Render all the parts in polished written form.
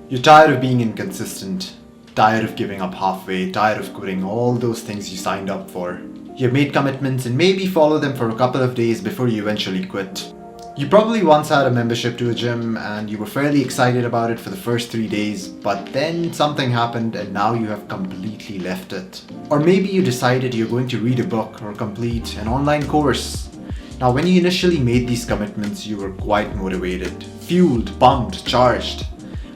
You're tired of being inconsistent, tired of giving up halfway, tired of quitting all those things you signed up for. You've made commitments and maybe follow them for a couple of days before you eventually quit. You probably once had a membership to a gym and you were fairly excited about it for the first 3 days, but then something happened and now you have completely left it. Or maybe you decided you're going to read a book or complete an online course. Now, when you initially made these commitments, you were quite motivated, fueled, pumped, charged.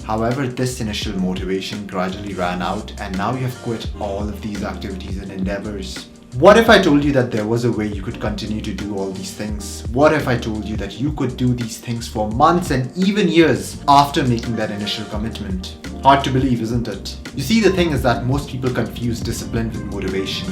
However, this initial motivation gradually ran out and now you have quit all of these activities and endeavors. What if I told you that there was a way you could continue to do all these things? What if I told you that you could do these things for months and even years after making that initial commitment? Hard to believe, isn't it? You see, the thing is that most people confuse discipline with motivation.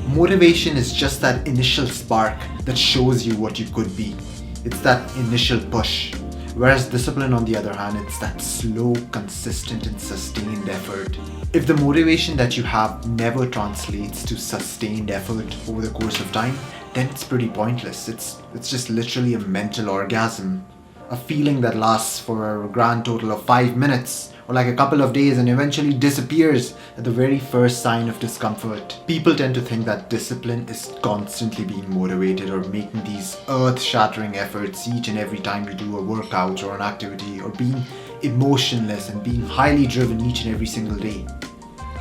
Motivation is just that initial spark that shows you what you could be. It's that initial push. Whereas discipline, on the other hand, it's that slow, consistent and sustained effort. If the motivation that you have never translates to sustained effort over the course of time, then it's pretty pointless. It's just literally a mental orgasm. A feeling that lasts for a grand total of 5 minutes or like a couple of days and eventually disappears at the very first sign of discomfort. People tend to think that discipline is constantly being motivated or making these earth-shattering efforts each and every time you do a workout or an activity, or being emotionless and being highly driven each and every single day.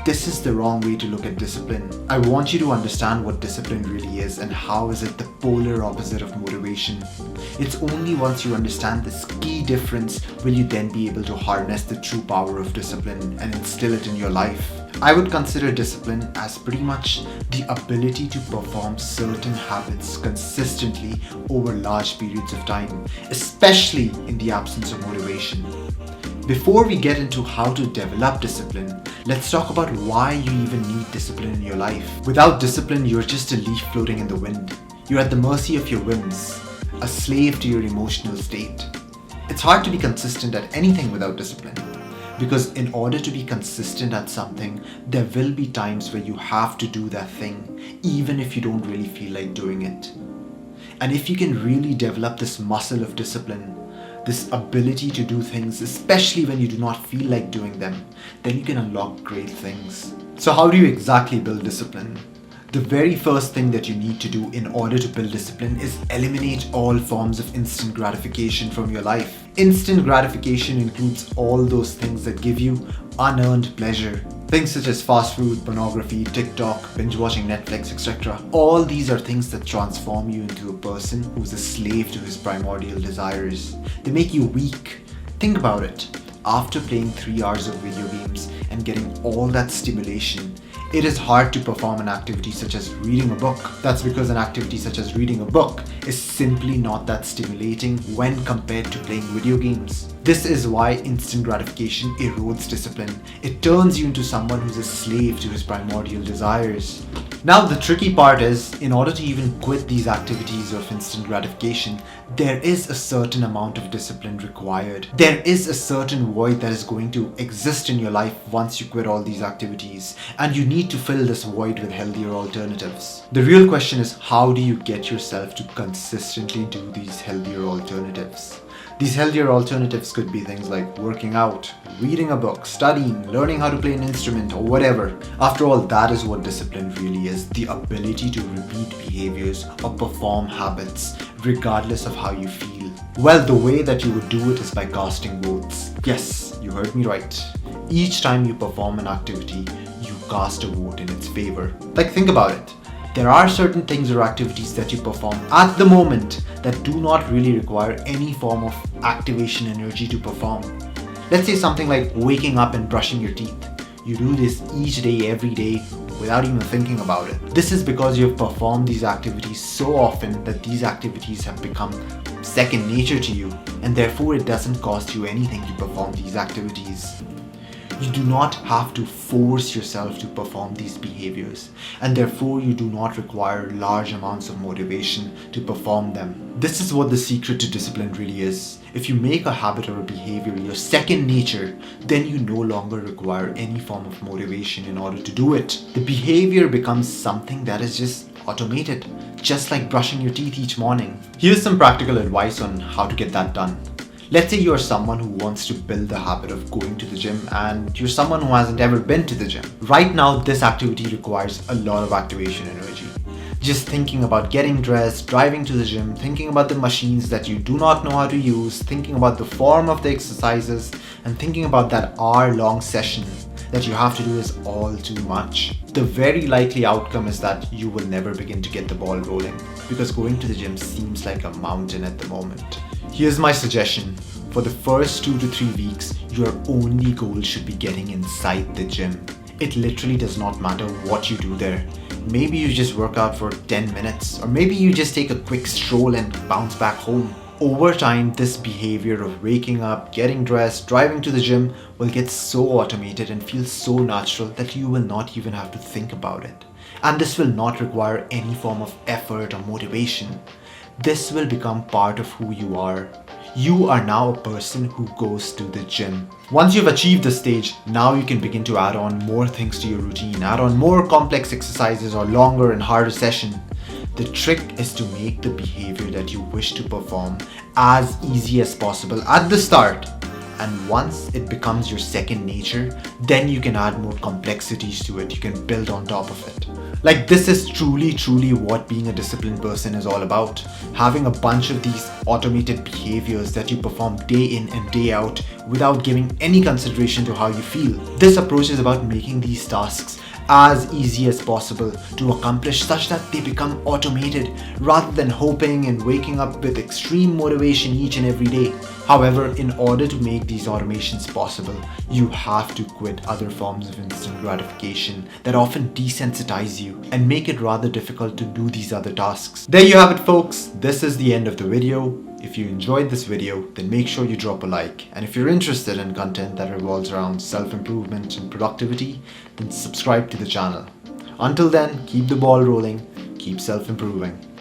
This is the wrong way to look at discipline. I want you to understand what discipline really is and how is it the polar opposite of motivation. It's only once you understand this key difference will you then be able to harness the true power of discipline and instill it in your life. I would consider discipline as pretty much the ability to perform certain habits consistently over large periods of time, especially in the absence of motivation. Before we get into how to develop discipline, let's talk about why you even need discipline in your life. Without discipline, you're just a leaf floating in the wind. You're at the mercy of your whims, a slave to your emotional state. It's hard to be consistent at anything without discipline, because in order to be consistent at something, there will be times where you have to do that thing, even if you don't really feel like doing it. And if you can really develop this muscle of discipline, this ability to do things, especially when you do not feel like doing them, then you can unlock great things. So how do you exactly build discipline? The very first thing that you need to do in order to build discipline is eliminate all forms of instant gratification from your life. Instant gratification includes all those things that give you unearned pleasure. Things such as fast food, pornography, TikTok, binge watching Netflix, etc. All these are things that transform you into a person who's a slave to his primordial desires. They make you weak. Think about it. After playing 3 hours of video games and getting all that stimulation, it is hard to perform an activity such as reading a book. That's because an activity such as reading a book is simply not that stimulating when compared to playing video games. This is why instant gratification erodes discipline. It turns you into someone who's a slave to his primordial desires. Now, the tricky part is, in order to even quit these activities of instant gratification, there is a certain amount of discipline required. There is a certain void that is going to exist in your life once you quit all these activities, and you need to fill this void with healthier alternatives. The real question is, how do you get yourself to consistently do these healthier alternatives? These healthier alternatives could be things like working out, reading a book, studying, learning how to play an instrument, or whatever. After all, that is what discipline really is, the ability to repeat behaviors or perform habits regardless of how you feel. Well, the way that you would do it is by casting votes. Yes, you heard me right. Each time you perform an activity, you cast a vote in its favor. Like, think about it. There are certain things or activities that you perform at the moment that do not really require any form of activation energy to perform. Let's say something like waking up and brushing your teeth. You do this each day, every day, without even thinking about it. This is because you have performed these activities so often that these activities have become second nature to you, and therefore it doesn't cost you anything to perform these activities. You do not have to force yourself to perform these behaviors, and therefore you do not require large amounts of motivation to perform them. This is what the secret to discipline really is. If you make a habit or a behavior your second nature, then you no longer require any form of motivation in order to do it. The behavior becomes something that is just automated, just like brushing your teeth each morning. Here's some practical advice on how to get that done. Let's say you're someone who wants to build the habit of going to the gym and you're someone who hasn't ever been to the gym. Right now, this activity requires a lot of activation energy. Just thinking about getting dressed, driving to the gym, thinking about the machines that you do not know how to use, thinking about the form of the exercises, and thinking about that hour-long session that you have to do is all too much. The very likely outcome is that you will never begin to get the ball rolling because going to the gym seems like a mountain at the moment. Here's my suggestion. For the first 2 to 3 weeks, your only goal should be getting inside the gym. It literally does not matter what you do there. Maybe you just work out for 10 minutes, or maybe you just take a quick stroll and bounce back home. Over time, this behavior of waking up, getting dressed, driving to the gym will get so automated and feel so natural that you will not even have to think about it. And this will not require any form of effort or motivation. This will become part of who you are. You are now a person who goes to the gym. Once you've achieved this stage, now you can begin to add on more things to your routine, add on more complex exercises or longer and harder sessions. The trick is to make the behavior that you wish to perform as easy as possible at the start. And once it becomes your second nature, then you can add more complexities to it. You can build on top of it. Like, this is truly what being a disciplined person is all about. Having a bunch of these automated behaviors that you perform day in and day out without giving any consideration to how you feel. This approach is about making these tasks as easy as possible to accomplish such that they become automated rather than hoping and waking up with extreme motivation each and every day. However, in order to make these automations possible, you have to quit other forms of instant gratification that often desensitize you and make it rather difficult to do these other tasks. There you have it, folks. This is the end of the video. If you enjoyed this video, then make sure you drop a like. And if you're interested in content that revolves around self-improvement and productivity, then subscribe to the channel. Until then, keep the ball rolling, keep self-improving.